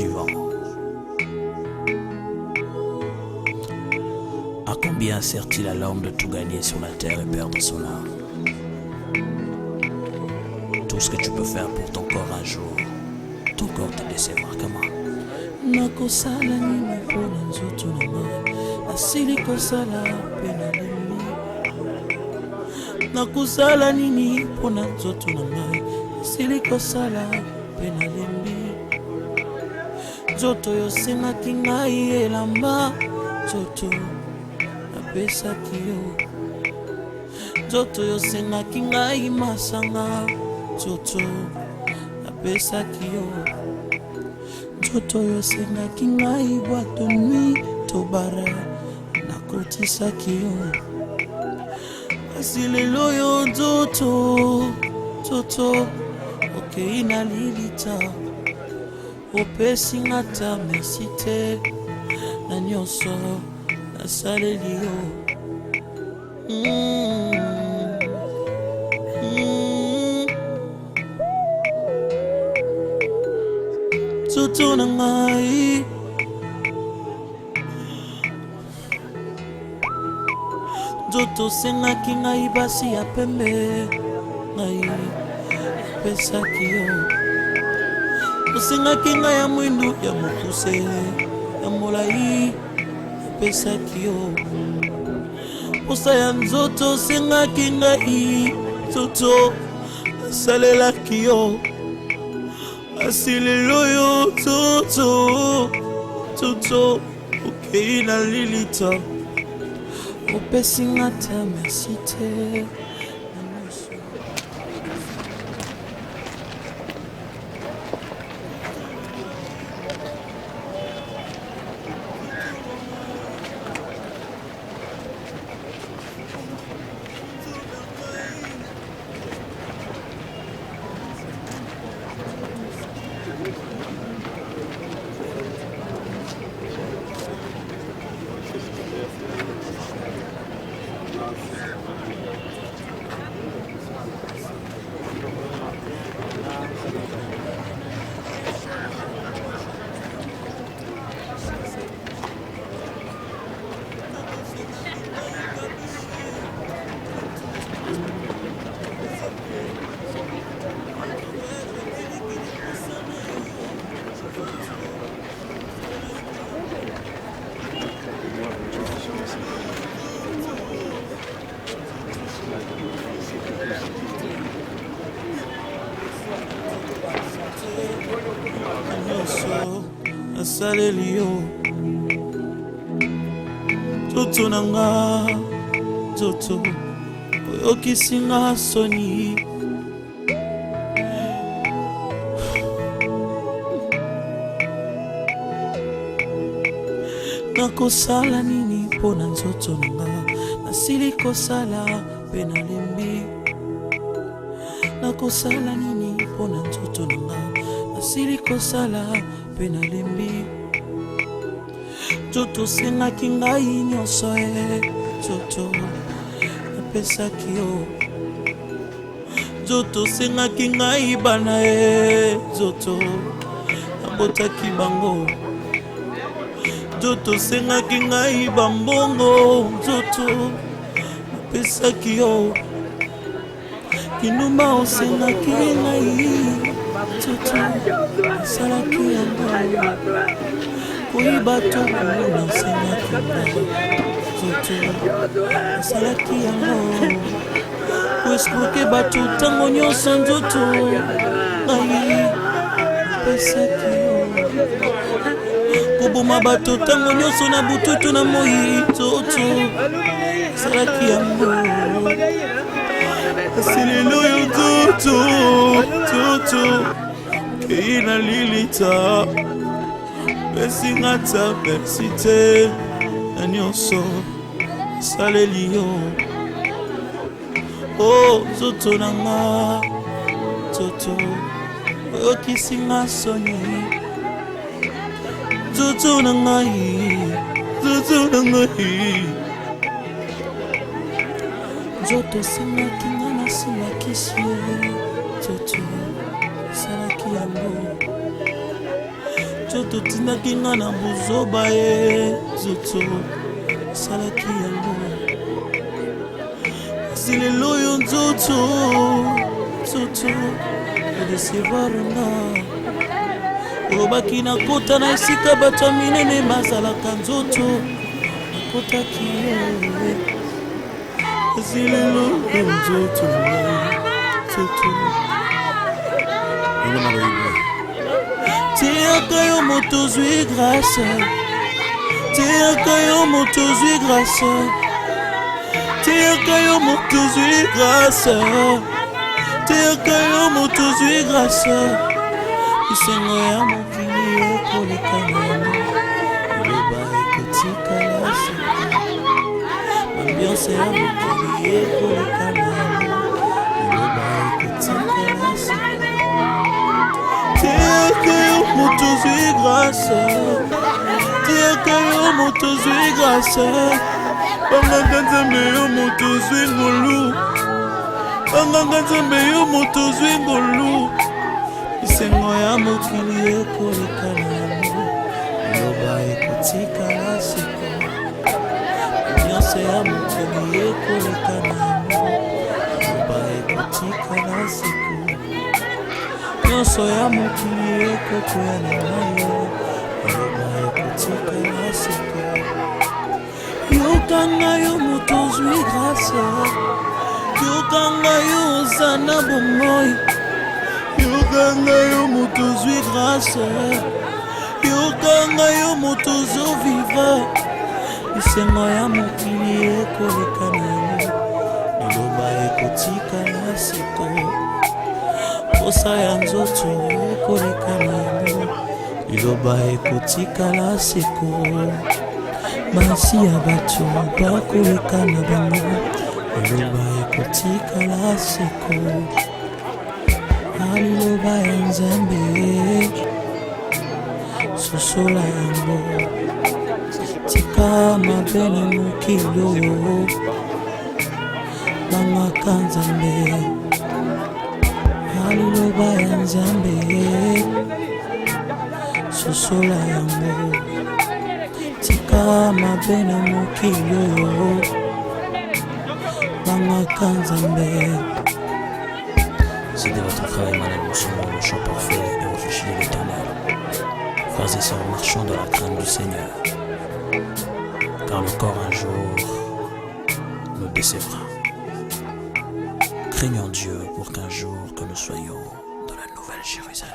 du vent. À combien sert-il à l'homme de tout gagner sur la terre et perdre son âme? Tout ce que tu peux faire pour ton corps un jour, ton corps te décevra. Comment? Nakosala nini mpona nzoto na ngai, nasili kosala mpe nalembi. Nakosala nini mpona nzoto na ngai, nasili kosala mpe nalembi. Nzoto yosengaki ngai elamba, nzoto napesaki yo. Nzoto yosengaki ngai masanga, nzoto napesaki yo. Nzoto yosengaki ngai boîte nuit tobara, nakotisaki yo. Kasi lelo yo nzoto okei na lilita, opesi nga ta merci te na nyonso nasaleli yo. Nzoto na ngai, nzoto sengaki ngai basi ya pembe, ngai pesaki yo. Osengaki ngai ya mwindu ya mokuse ya molai, pesaki yo. Posa ya nzoto sengaki ngai, nzoto asalelaki yo. Asi lelo yo nzoto okei na lilita, opesi nga ta merci te. Nasaleli yo nzoto na nga, nzoto oyokisi nga soni. Nakosala nini mpona nzoto na nga, nasili kosala mpe nalembi. Nakosala nini mpona nzoto na nga, nasili kosala mpe nalembi. Nzoto sengaki ngai nyonso nzoto napesaki yo. Nzoto sengaki ngai bana nzoto nabotaki bango. Nzoto sengaki ngai bambongo, nzoto napesaki yo. Kinuma osengaki ngai, nzoto nasalaki yango. Koyiba to komona osengaki ngai, nzoto nasalaki yango. Koesproke bato ntango nyonso, nzoto ngai napesaki yo. Koboma bato ntango nyonso na bututu na moi, nzoto nasalaki yango. Kasi lelo yo nzoto okei na lilita, pesi nga ta merci te na nyonso nasaleli yo. Nzoto na nga, nzoto oyokisi nga soni. Nzoto na ngai, nzoto esengaki nga nasilakisi ye. Nzoto esalaki yango. nzoto tindaki nga na buzoba ye nzoto esalaki yango kasi lelo oyo nzoto edesevoir nga olobaki nakota na esika bato ya minene bazalaka nzoto nakotaki ye kasi lelo oyo nzoto tiaka yo moto ozwi grâce tiaka yo moto ozwi grâce tiaka yo moto ozwi grâce tiaka yo moto ozwi grâce isengo ya mokili ekoleka nano iloba ekotikala seko ambiance ya mokili ekoleka nano iloba ekotikala seko tiaka yo moto ozwi grâce tiaka yo moto ozwi grâce banganga nzambe yo moto ozwi ngolu banganga nzambe yo moto ozwi ngolu isengo ya mokili ekoleka nano iloba ekotikala seko nyonso ya mokili ekoleka nano iloba ekotikala seko nyonso ya mokili ekokwea na mayo iloba ekotikala seko yokanga yo moto ozwi grâce yokanga yo oza na bomoi yokanga yo moto ozwi grâce yokanga yo moto ozovivre isengo ya mokili ekoleka nano iloba ekotikala seko posa ya nzoto ekoleka nano iloba ekotikala seko basi ya bato bakoleka na bango iloba ekotikala seko aliloba ya nzambe sosola yango tika mabe na mokilo bangaka nzambe aliloba ya nzambe sosola yango tika mabe na mokilo bangaka nzambe. C'est de votre travail, madame, nous sommes le chant parfait et refuge de l'éternel. Frères et sœurs, marchons dans la crainte du Seigneur, car le corps un jour nous décevra. Craignons Dieu pour qu'un jour que nous soyons dans la nouvelle Jérusalem.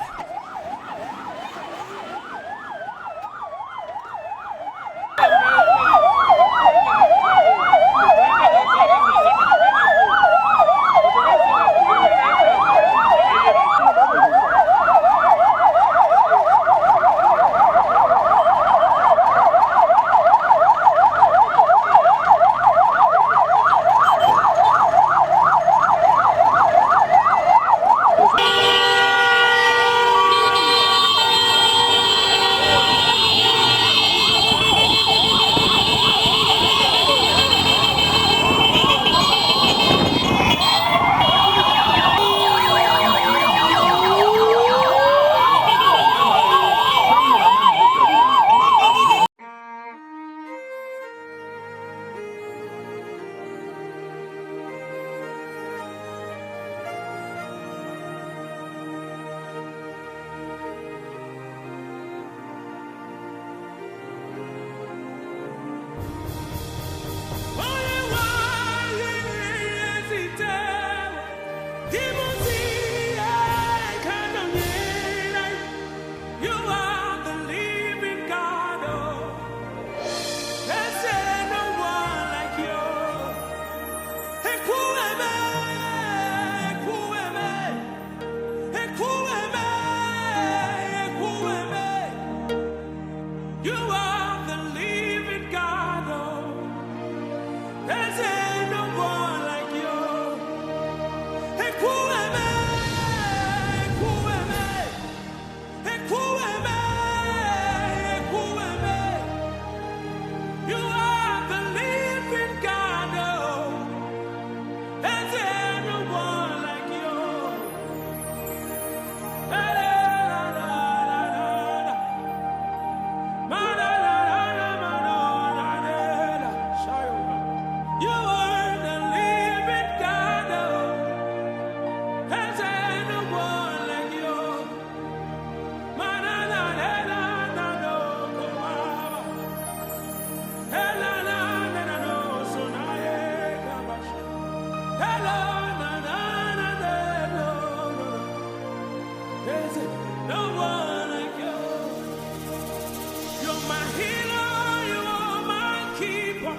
my healer, you are my keeper,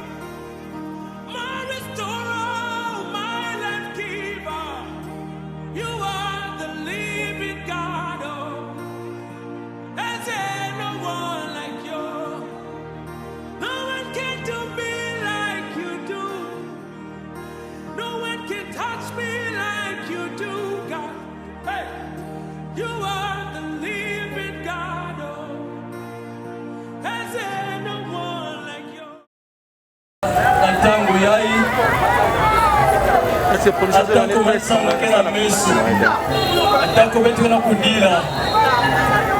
my restorer, my life giver. You are the living God. Oh, there's no one like you. No one can do me like you do. No one can touch me like you do, God. Hey, you are the living God. Oh, there's no one like you. Atango yai, atango besanga kena mesu, atango betu na kudila,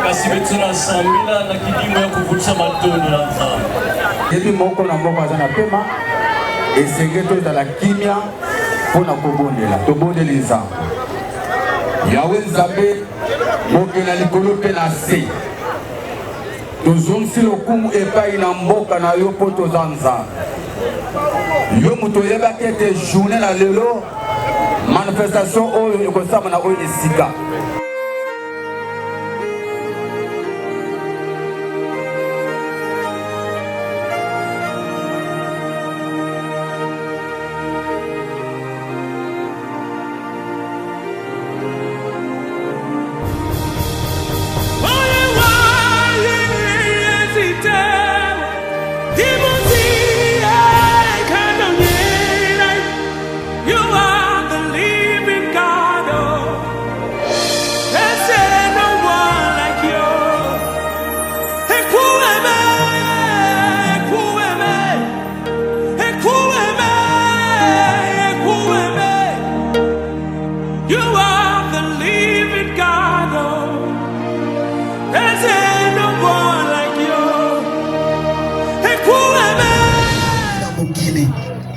kasi betu na samila na kidimo ya kuvutsa matoni na nzambe. Yebi moko na moko azana pema, esenge to ezala kimia pona kobondela, tobondeli nzambe. Yawe nzambe, moke na likolo pe na se. Tozongisi lokumu epai na mboka na yo po toza nzambe. Yo muto yebaki ete journée na lelo manifestation oyo ekosama na oyo esika.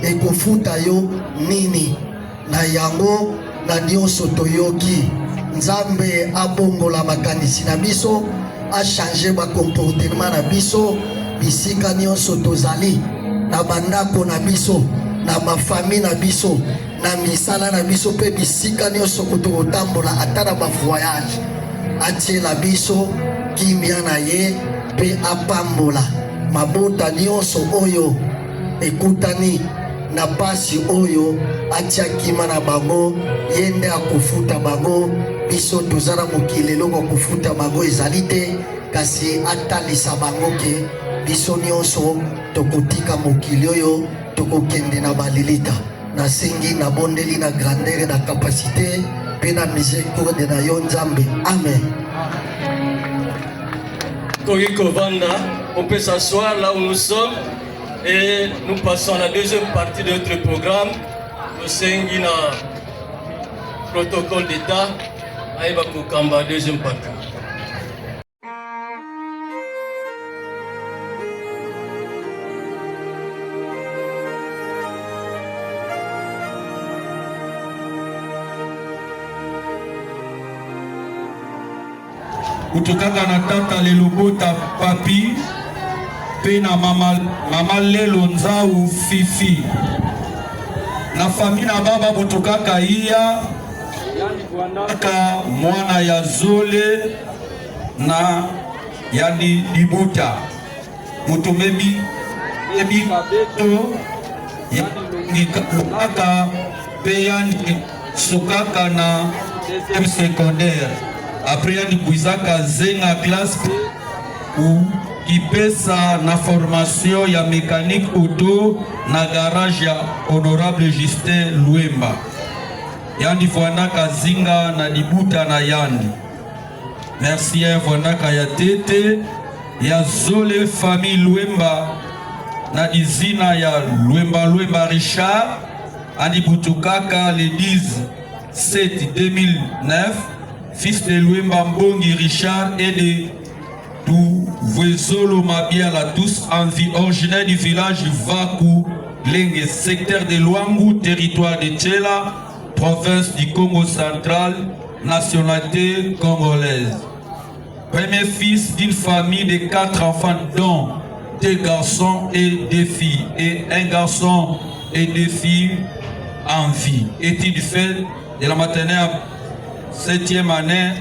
Ekofuta yo nini na yango na nyonso toyoki. Nzambe abongola makanisi na biso, a changer ba comportement na biso bisika nyonso tozali, na bandako na biso, na ba famille na biso, na misala na biso pe bisika nyonso kototambola ata na ba voyage. Atiela biso kimia na ye pe apambola mabota nyonso oyo ekutani na pasi oyo atia kima na bango, yende akufuta bango. Biso tozala mokili eloko kufuta bango ezali te, kasi atalisa bango ke biso nyonso tokotika mokili oyo tokokende na balilita. Nasengi na bondeli na grandeur na capacité pe na miséricorde na yo Nzambe. Amen. Koriko Vanda, on peut s'asseoir là où nous sommes. Et nous passons à la deuxième partie de notre programme. Nous sommes dans le protocole d'État. Aïba Koukamba, deuxième partie. Kutokana na tata lelobota papi pe na mama lelo nzau fifi na famille na baba butokaka iya ka mwana ya zole na yani dibuta mutumebi ebi kabeto yani kaka pe yani sukaka na secondaire après yani kuizaka zenga classe ou Ipesa na formation ya mécanique auto na garage ya honorable Justin Luemba. Yandi Fwanaka zinga na dibuta na yandi. Merci ya Fwanaka ya tete ya zole famille Luemba na izina ya Luemba Richard. Andi butukaka le 10/7/2009. Fils de Luemba Mbongi Richard et de Douvezolo Mabiala, tous en vie, originaire du village Vaku Lengue, secteur de Luangu, territoire de Tchela, province du Congo central, nationalité congolaise. Premier fils d'une famille de 4 enfants, dont 2 garçons et 2 filles, et un garçon et 2 filles en vie. Études fait de la maternelle 7e année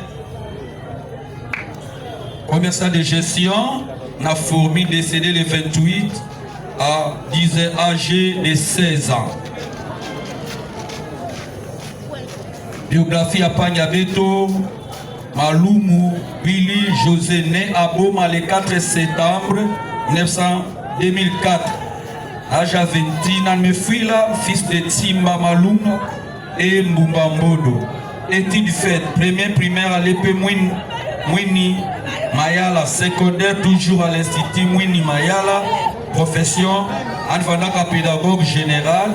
commerçant de gestion, n'a fourmi décédé le 28 à 10 âgé de 16 ans. Biographie à Pagnabeto, Malumu Billy José, né à Boma le 4 septembre 2004. Âge à 20 ans, Mefila, fils de Timba Malumu et Mbumba Mbodo. Études faites, première primaire à l'épée Mwini Mayala, secondaire toujours à l'Institut Mwini Mayala, profession, Anfanaka pédagogue général,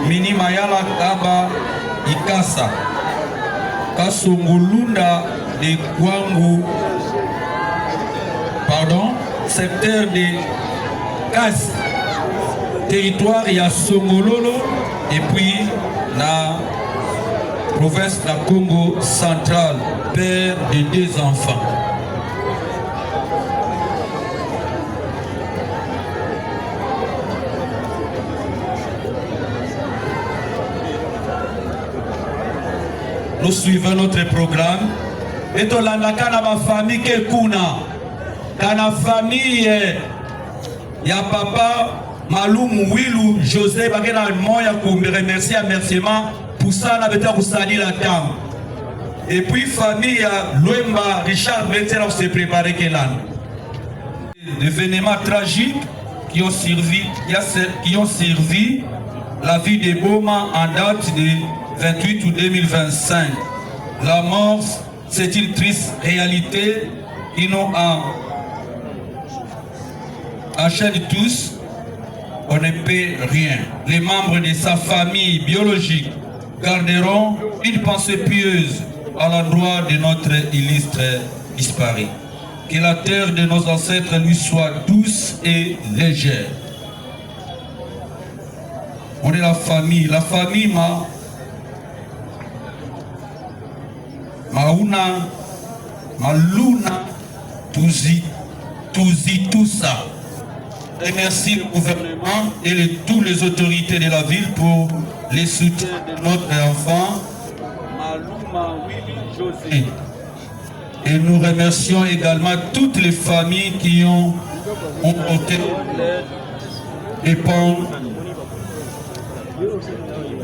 Mini Mayala Kaba Ikasa, Kasongolunda de Kwangu, secteur de Kas, territoire ya Songololo, et puis la province de la Congo centrale, père de 2 enfants. Nous suivons notre programme. Et on a ma famille qui est kuna. Kana famille ya papa Malum Wilou José Bagena Moya pour me remercier remerciement pour ça na beta kusali la dame. Et puis famille ya Loemba Richard Better on s'est préparé kelan. Des événements tragiques qui ont servi la vie de Boma en date de 28 août 2025. La mort, c'est une triste réalité qui nous enchaîne tous. On ne peut rien. Les membres de sa famille biologique garderont une pensée pieuse à l'endroit de notre illustre disparu. Que la terre de nos ancêtres lui soit douce et légère. On est la famille Maluna Tuzitusa. Remercie le gouvernement et toutes les autorités de la ville pour les soutiens de notre enfant Maluma Willy José. Et nous remercions également toutes les familles qui ont porté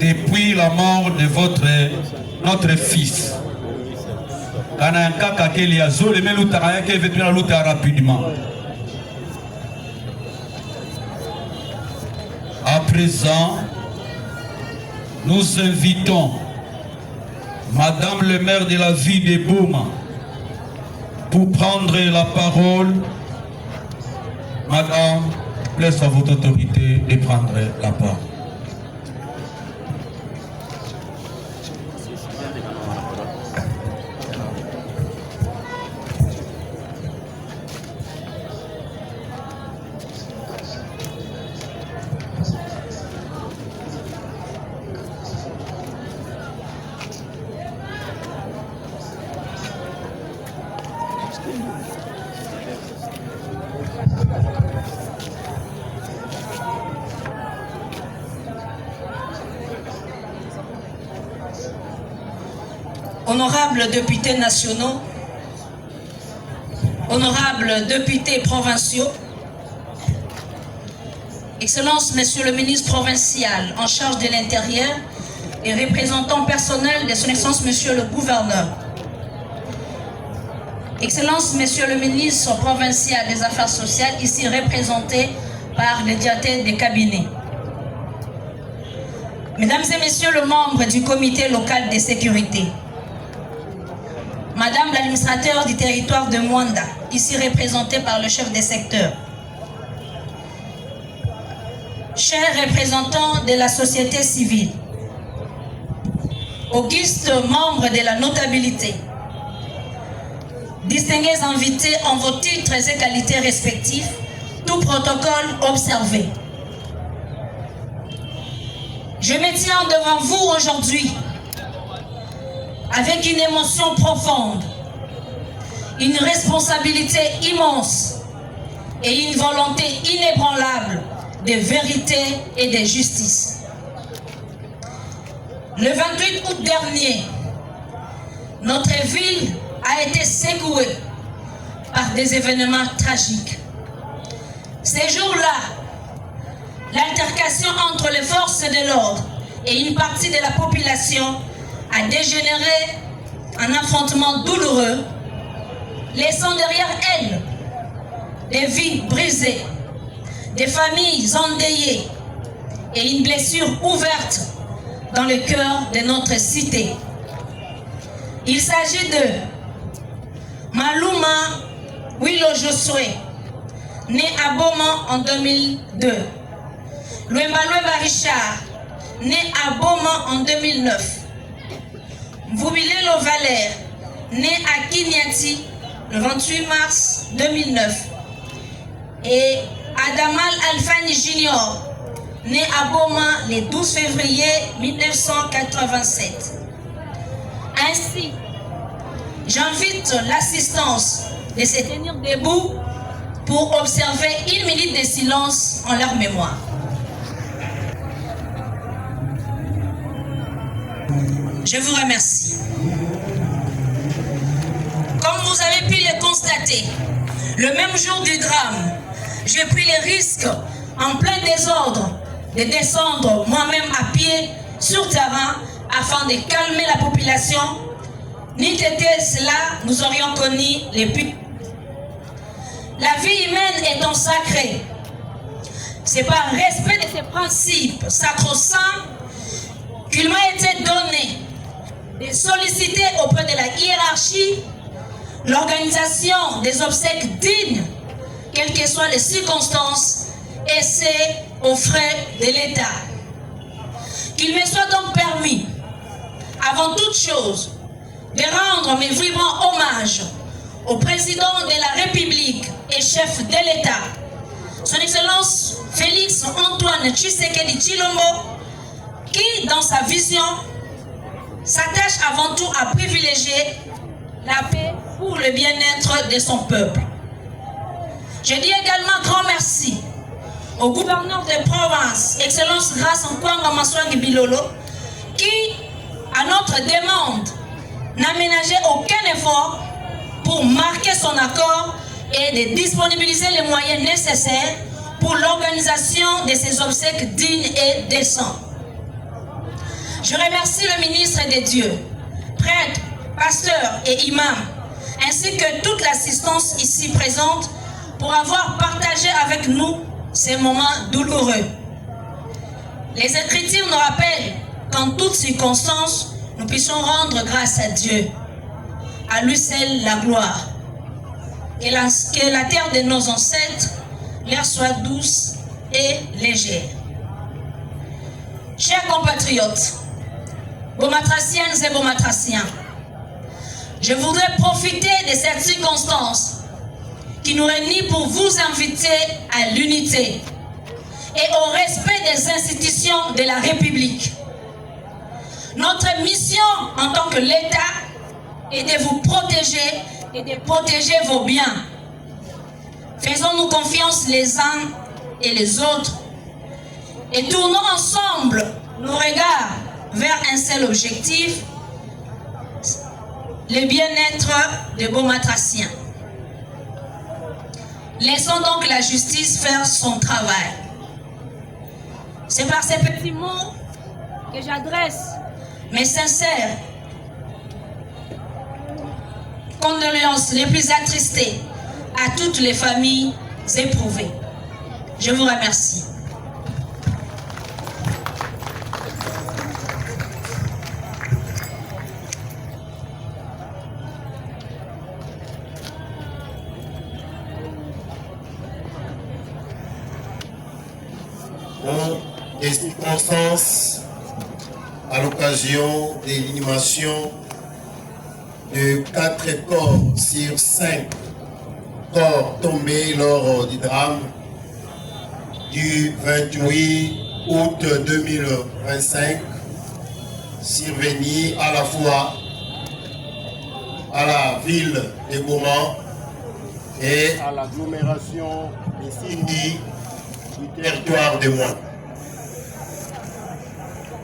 depuis la mort de notre fils. Rapidement. À présent, nous invitons Madame le maire de la ville de Boma pour prendre la parole. Madame, laisse à votre autorité de prendre la parole. Honorables députés nationaux, honorables députés provinciaux, Excellences, Monsieur le ministre provincial en charge de l'Intérieur et représentant personnel de son Excellence, Monsieur le gouverneur, Excellences, Monsieur le ministre provincial des Affaires sociales, ici représenté par le directeur des cabinets, Mesdames et Messieurs les membres du comité local de sécurité, Madame l'administrateur du territoire de Mwanda, ici représenté par le chef des secteurs, chers représentants de la société civile, augustes membres de la notabilité, distingués invités en vos titres et qualités respectifs, tout protocole observé. Je me tiens devant vous aujourd'hui avec une émotion profonde, une responsabilité immense et une volonté inébranlable de vérité et de justice. Le 28 août dernier, notre ville a été secouée par des événements tragiques. Ces jours-là, l'altercation entre les forces de l'ordre et une partie de la population a dégénéré en affrontement douloureux, laissant derrière elle des vies brisées, des familles endeuillées et une blessure ouverte dans le cœur de notre cité. Il s'agit de Maluma Willow Josué, né à Beaumont en 2002. Luemba Richard, né à Beaumont en 2009. Mvubilelo Valère, né à Kinyati le 28 mars 2009. Et Adamal Alfani Junior, né à Beaumont le 12 février 1987. Ainsi, j'invite l'assistance de se tenir debout pour observer une minute de silence en leur mémoire. Je vous remercie. Comme vous avez pu le constater, le même jour du drame, j'ai pris le risque, en plein désordre, de descendre moi-même à pied sur terrain afin de calmer la population. N'eût été cela, nous aurions connu les buts. La vie humaine étant sacrée, c'est par respect de ces principes sacro-saints qu'il m'a été donné de solliciter auprès de la hiérarchie l'organisation des obsèques dignes, quelles que soient les circonstances, et c'est aux frais de l'État. Qu'il me soit donc permis, avant toute chose, de rendre mes vibrants hommages au président de la République et chef de l'État, son Excellence Félix Antoine Tshisekedi Tshilombo, qui, dans sa vision, s'attache avant tout à privilégier la paix pour le bien-être de son peuple. Je dis également grand merci au gouverneur de province, Excellence Grace Nkwanga Maswangi Bilolo, qui, à notre demande, n'a ménagé aucun effort pour marquer son accord et de disponibiliser les moyens nécessaires pour l'organisation de ces obsèques dignes et décentes. Je remercie le ministre des Dieux, prêtres, pasteurs et imams, ainsi que toute l'assistance ici présente pour avoir partagé avec nous ces moments douloureux. Les Écritures nous rappellent qu'en toutes circonstances, nous puissions rendre grâce à Dieu. À lui seul la gloire. Que la terre de nos ancêtres leur soit douce et légère. Chers compatriotes, Beaumatraciennes et Beaumatraciens, je voudrais profiter de cette circonstance qui nous réunit pour vous inviter à l'unité et au respect des institutions de la République. Notre mission en tant que l'État est de vous protéger et de protéger vos biens. Faisons-nous confiance les uns et les autres et tournons ensemble nos regards vers un seul objectif, le bien-être des Beaumatraciens. Laissons donc la justice faire son travail. C'est par ces petits mots que j'adresse mes sincères condoléances les plus attristées à toutes les familles éprouvées. Je vous remercie. Dans des circonstances, à l'occasion de l'inhumation de 4 corps sur 5 corps tombés lors du drame du 28 août 2025, survenu à la fois à la ville de Beaumont et à l'agglomération de Sindi du territoire de Moi.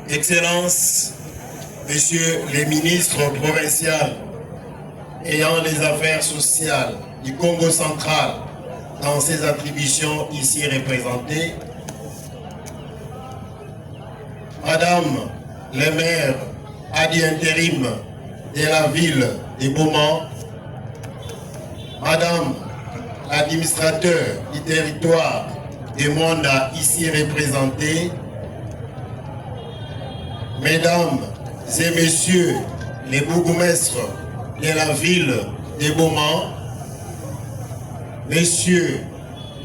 Excellences, Messieurs les ministres provinciaux ayant les affaires sociales, du Congo central dans ses attributions ici représentées, Madame le maire ad intérim de la ville de Beaumont, Madame l'administrateur du territoire de Mwanda ici représenté, Mesdames et Messieurs les bourgmestres de la ville de Beaumont, Messieurs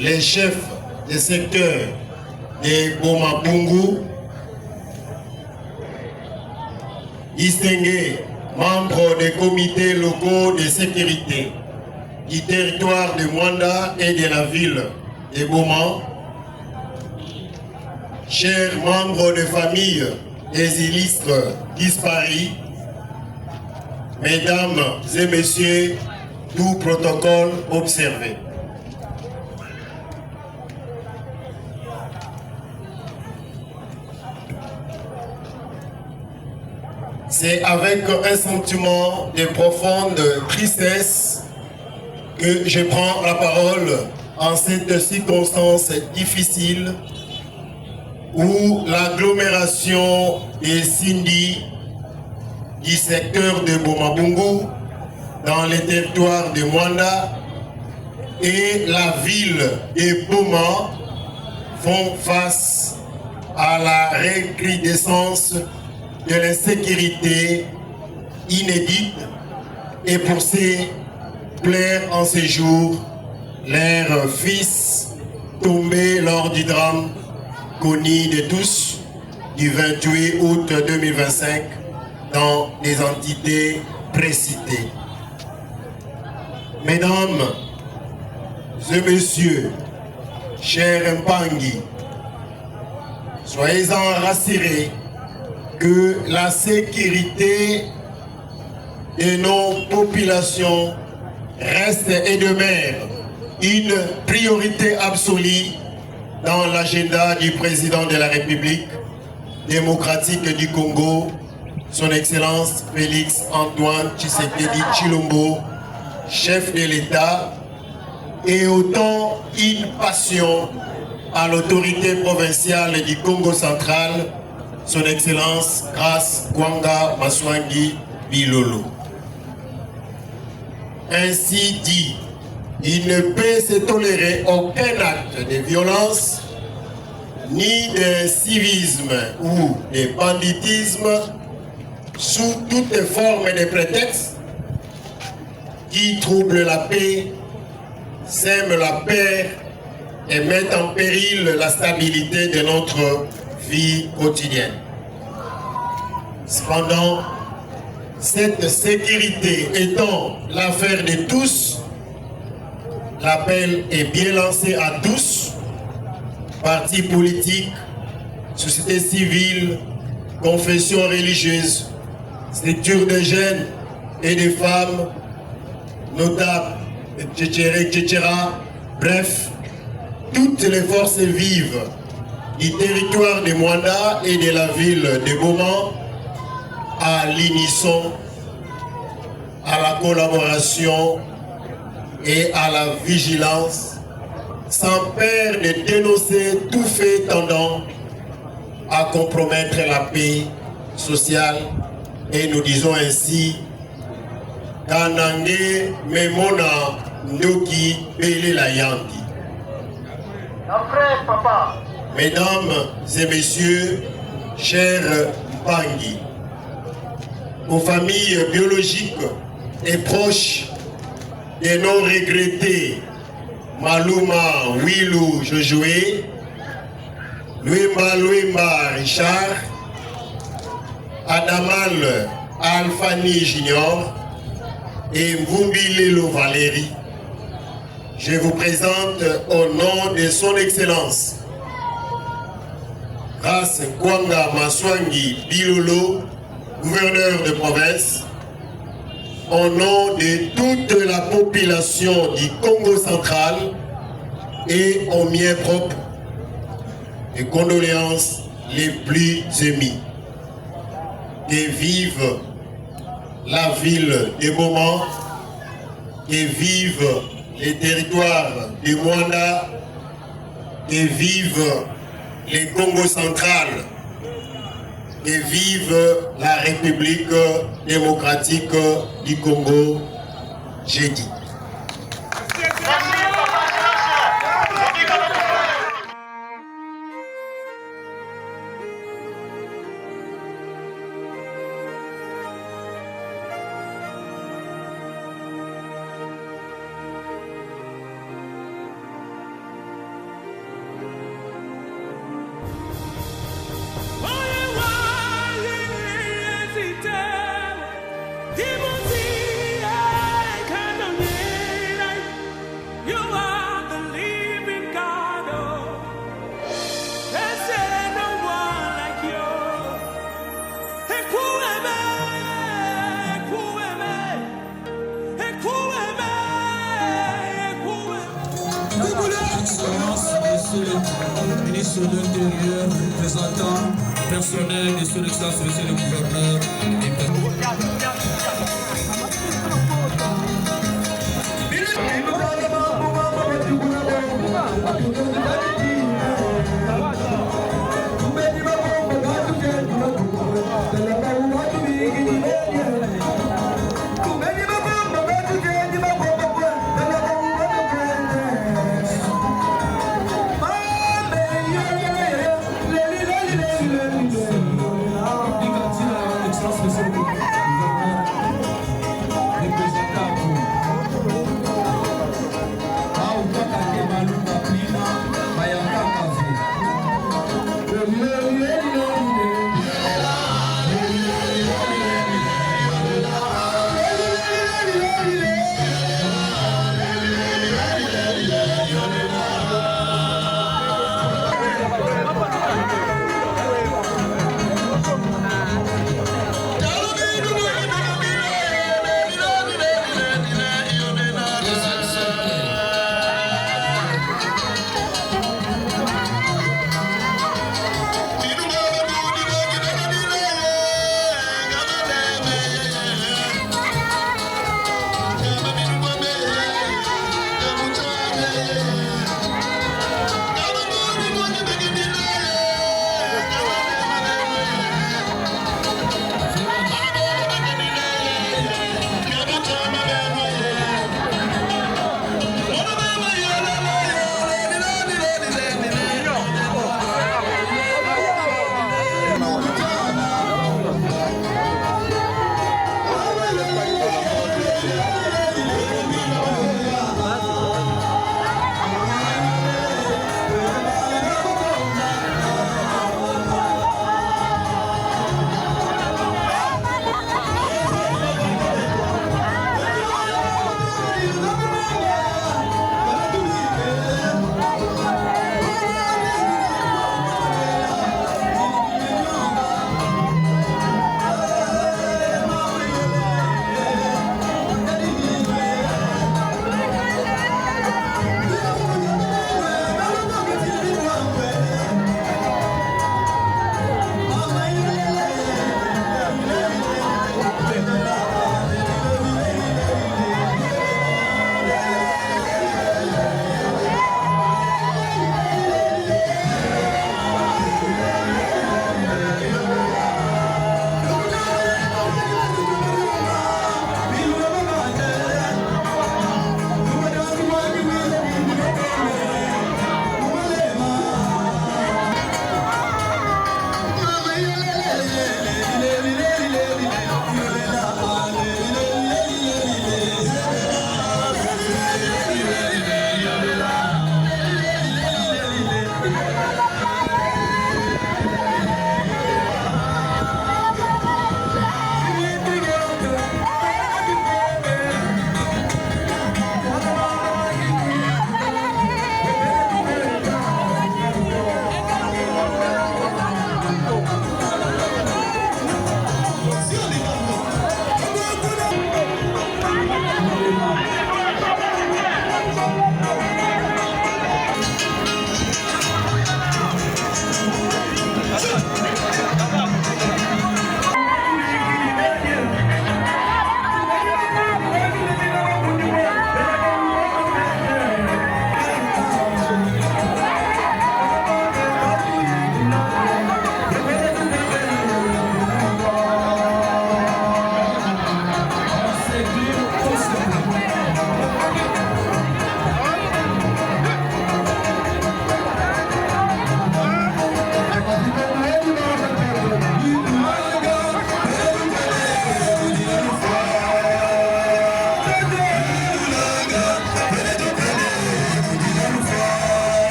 les chefs de secteur de Beaumont-Bungu, distingués membres des comités locaux de sécurité du territoire de Mwanda et de la ville de Beaumont, chers membres de famille des illustres disparus, Mesdames et Messieurs, tout protocole observé. C'est avec un sentiment de profonde tristesse que je prends la parole en cette circonstance difficile où l'agglomération des Sindi du secteur de Beaumont-Bungu dans le territoire de Mwanda et la ville de Beaumont font face à la recrudescence de l'insécurité inédite et pour ces plaire en ces jours leur fils tombé lors du drame connu de tous du 28 août 2025 dans les entités précitées. Mesdames et messieurs, chers Mpangi, soyez-en rassurés que la sécurité de nos populations reste et demeure une priorité absolue dans l'agenda du président de la République démocratique du Congo, son Excellence Félix Antoine Tshisekedi Tshilombo, chef de l'État, et autant une passion à l'autorité provinciale du Congo central, son Excellence Grace Kwanga Maswangi Bilolo. Ainsi dit, il ne peut se tolérer aucun acte de violence, ni de civisme ou de banditisme sous toute forme de prétexte qui trouble la paix, sème la peur et met en péril la stabilité de notre vie quotidienne. Cependant, cette sécurité étant l'affaire de tous, l'appel est bien lancé à tous, partis politiques, société civile, confessions religieuses, structures de jeunes et de femmes, notables, etc. Bref, toutes les forces vives du territoire de Mwanda et de la ville de Beaumont à l'unisson, à la collaboration et à la vigilance, sans peur de dénoncer tout fait tendant à compromettre la paix sociale. Et nous disons ainsi, Kanange Memona Ndoki Bele la Yandi. Mesdames et messieurs, chers Mpangi, aux familles biologiques et proches des non regrettés Maluma Wilou Jojoé, Louima Richard, Adamal Alfani Junior et Mvumbi Lelo Valérie, je vous présente au nom de son Excellence Grace Kwanga Maswangi Bilolo, gouverneur de province, au nom de toute la population du Congo central et aux miens propres, les condoléances les plus émues. Que vive la ville de Beaumont, que vive les territoires de Mwanda, que vive le Congo central, que vive la République démocratique du Congo, j'ai dit. Ministre de l'Intérieur, représentant personnel de son Excellence, monsieur le gouverneur.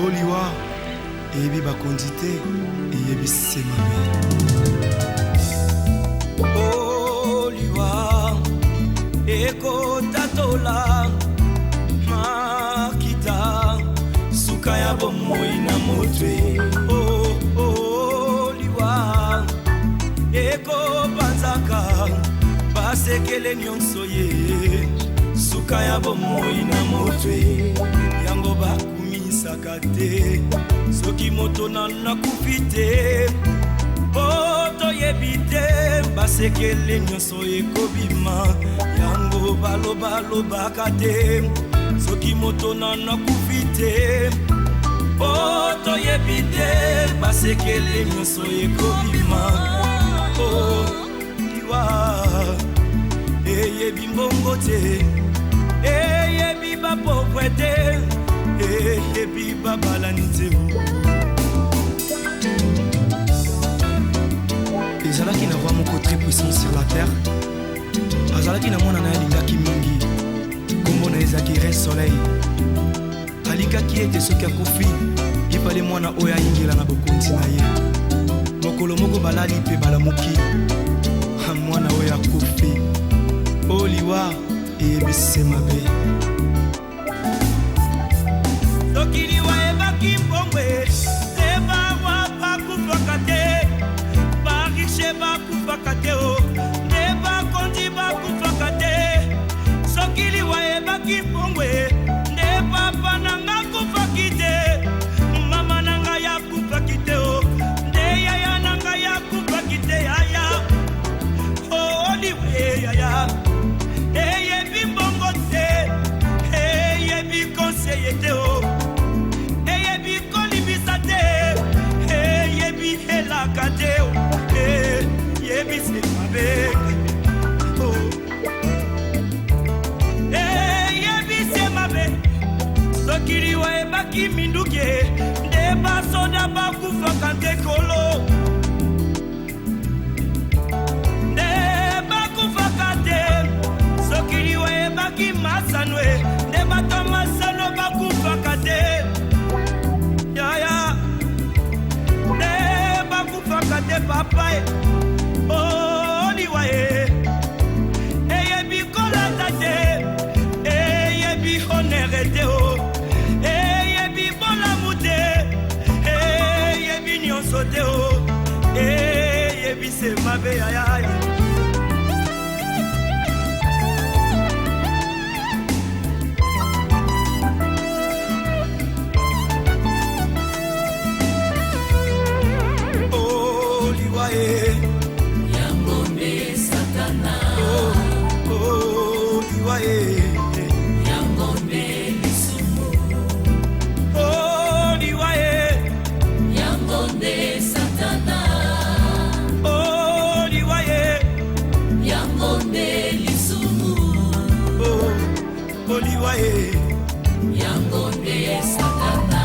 Oliwa ebi bakondite ebi semabe Oliwa eko tatola makita suka ya bomoi na motwe Oliwa eko banzaka basekele nyonso ye suka ya bomoi na motwe yango bakumisaka te soki moto nana kufi te poto yebi te basekele nyonso ekobima yango balobaka te soki moto nana kufi te poto yebi te basekele nyonso ekobima liwa eyebi mbongo te eyebi bapauvre te eyebi babalani te ezalaki na roi moko très puissant sur la terre azalaki na mwana na ye alingaki mingi kombo na ezalaki re soleil alingaki ete soki akufi epale mwana oyo ayingela na bokonzi na ye mokolo moko balali mpe balamuki mwana oyo akufi oliwa eyebisi mabe soki liwa ebaki mbongwe te bawa bakufaka te barishe bakufaka te nde bakonzi bakufaka te soki liwa ebaki mbongwe nde papa nanga kufaki te mama nanga yakufaki te nde yaya nanga yakufaki te yaya oliwe yaya eyebi mbongo te eyebi konseye te eyebi kolibisa te eyebi elaka te eyebi semabe eyebi semabe soki liwa ebaki minduke nde basoda bakufaka te kolo soki liwa ebaki masanwe nde bato oh liwaye eyebi kolata te eyebi honere te o eyebi bolamu te eyebi nyonso te o eyebi se mabe yaya. Yangonde Satana, oh liwaye, Yangonde Lisumu, oh liwaye, Yangonde Satana, oh liwaye, Yangonde Lisumu, oh liwaye, Yangonde Satana.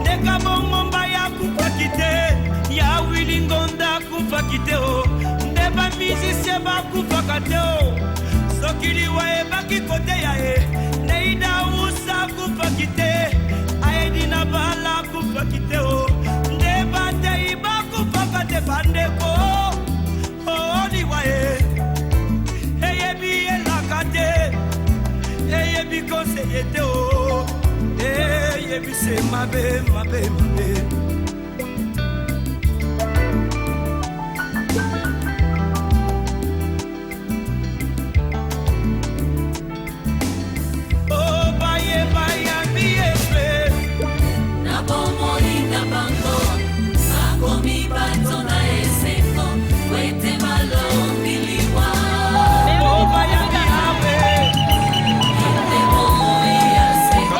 Ndeka bongomba ya kupakite ya wilingonda kupakite o ndeba musicien bakupakate o sokili waebaki kote ya e neida usa kupakite aedina bala kupakite o ndeba tei bakupakate bandeko o liwae eyebi elakate eyebi konseyete o eyebi se mabe mabe mabe. Oh baye baye biye na bomori na bango akomi bato na eseko wete malongi liwa oh baye biye ete bomori ya seko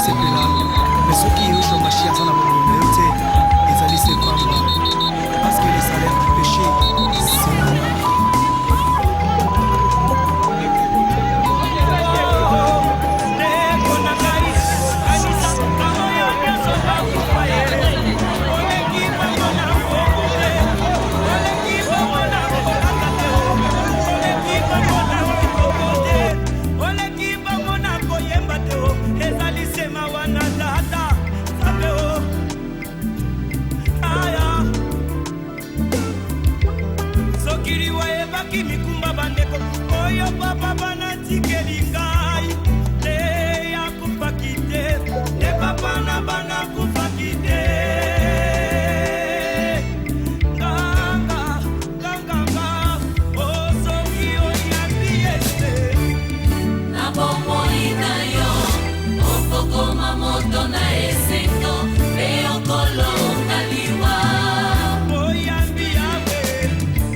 sepela mais ceux qui ont machia ça na bonne ils allaient se prendre parce que les salaires du péché c'est mikumba bandeko oyo papa banatikeli ngai te ya kupakite te papa na bana kupakite ganga osoki oyambi ese na bomoi na yo okokoma moto na eseko pe okolonga liwa oyambi yawe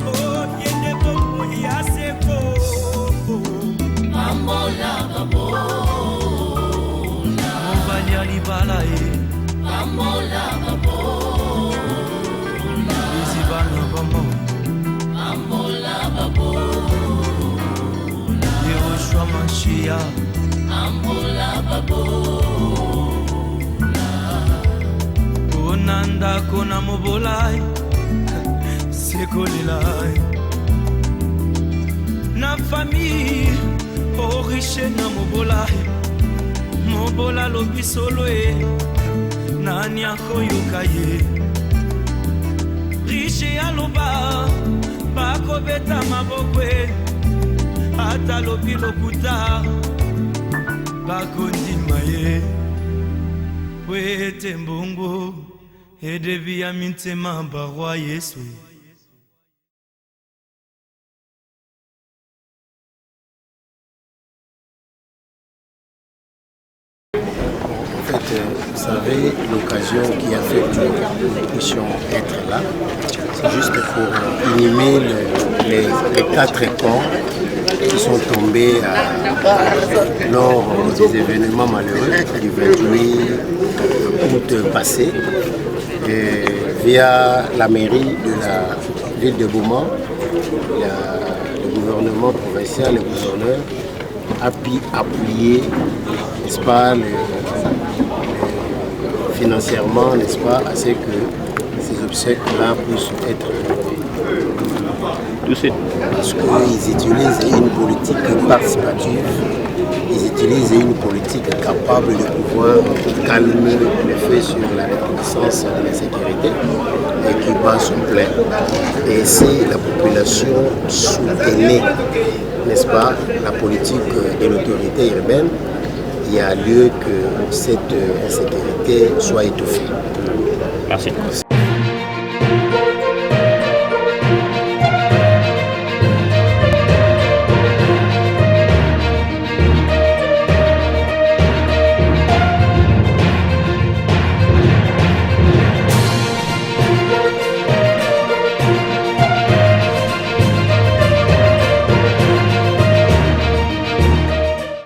otiende bomoi ya seko Bambola babola mobali ya libala ye Bambola babola izibana bamo Bambola babola Yehoshua Mashia Bambola babola onanda kona mobolai sekolelai na famille oriche na mobola lobi solo e nani akoyoka ye riche aloba bakobeta maboko e ata lobi lokuta bakondima ye wete mbongo edevi ya mintema barwa yesu. Vous savez, l'occasion qui a fait que nous puissions être là, c'est juste pour inhumer les 4 corps qui sont tombés lors des événements malheureux du 28 août passé. Et via la mairie de la ville de Bouma, le gouvernement provincial, le gouverneur, a pu appuyer, n'est-ce pas, financièrement, n'est-ce pas, à ce que ces obsèques-là puissent être rénovées. Parce qu'ils utilisent une politique participative, ils utilisent une politique capable de pouvoir calmer l'effet sur la reconnaissance de la sécurité et qui bat son plein. Et si la population soutenait, n'est-ce pas, la politique de l'autorité urbaine, il y a lieu que cette insécurité soit étouffée. Merci.